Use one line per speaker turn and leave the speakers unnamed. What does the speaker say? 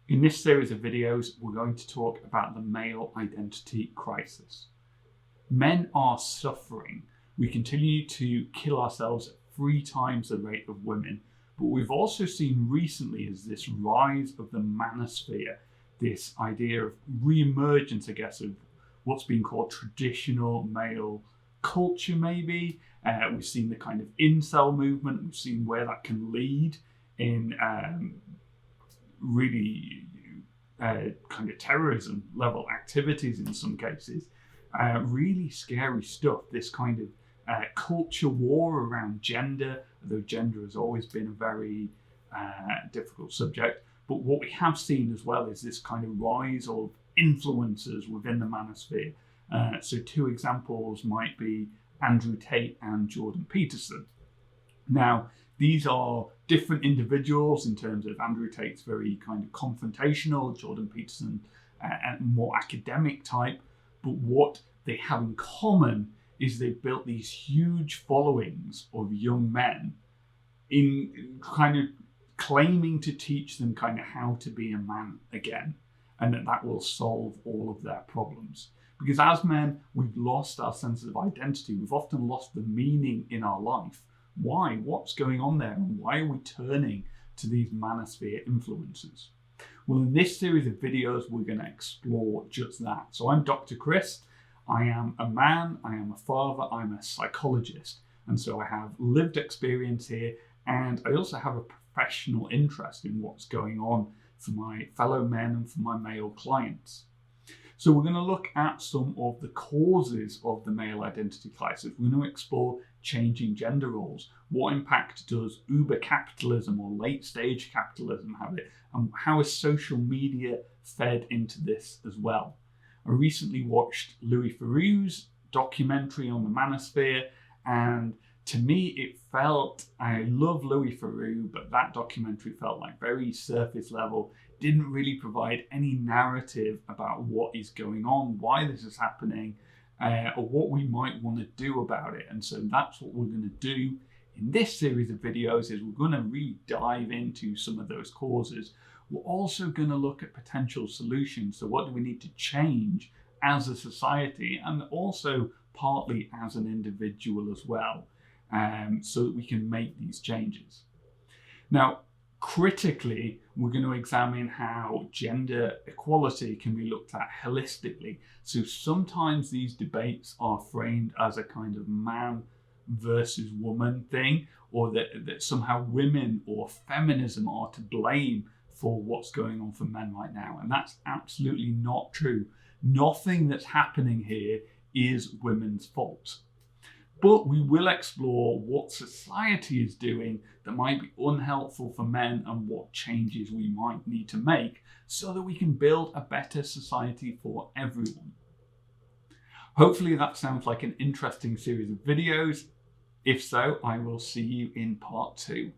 In this series of videos, we're going to talk about the male identity crisis. Men are suffering. We continue to kill ourselves at 3 times the rate of women, but we've also seen recently is this rise of the manosphere, this idea of re-emergence, I guess, of what's been called traditional male culture maybe. We've seen the kind of incel movement, we've seen where that can lead in really kind of terrorism level activities in some cases. Really scary stuff, this kind of culture war around gender, although gender has always been a very difficult subject. But what we have seen as well is this kind of rise of influencers within the manosphere. So 2 examples might be Andrew Tate and Jordan Peterson. Now, these are different individuals in terms of Andrew Tate's very kind of confrontational, Jordan Peterson more academic type, but what they have in common is they've built these huge followings of young men in kind of claiming to teach them kind of how to be a man again, and that will solve all of their problems. Because as men, we've lost our sense of identity. We've often lost the meaning in our life. Why? What's going on there? And why are we turning to these manosphere influences? Well, in this series of videos, we're going to explore just that. So I'm Dr. Chris. I am a man, I am a father, I'm a psychologist. And so I have lived experience here, and I also have a professional interest in what's going on for my fellow men and for my male clients. So we're going to look at some of the causes of the male identity crisis. We're going to explore changing gender roles. What impact does Uber capitalism or late stage capitalism have it? And how is social media fed into this as well? I recently watched Louis Theroux's documentary on the manosphere, and to me it felt, I love Louis Theroux, but that documentary felt like very surface level, didn't really provide any narrative about what is going on, why this is happening, or what we might want to do about it. And so that's what we're going to do in this series of videos, is we're going to really dive into some of those causes. We're also going to look at potential solutions. So what do we need to change as a society, and also partly as an individual as well, so that we can make these changes. Now, critically, we're going to examine how gender equality can be looked at holistically. So sometimes these debates are framed as a kind of man versus woman thing, or that somehow women or feminism are to blame for what's going on for men right now. And that's absolutely not true. Nothing that's happening here is women's fault. But we will explore what society is doing that might be unhelpful for men and what changes we might need to make so that we can build a better society for everyone. Hopefully that sounds like an interesting series of videos. If so, I will see you in part 2.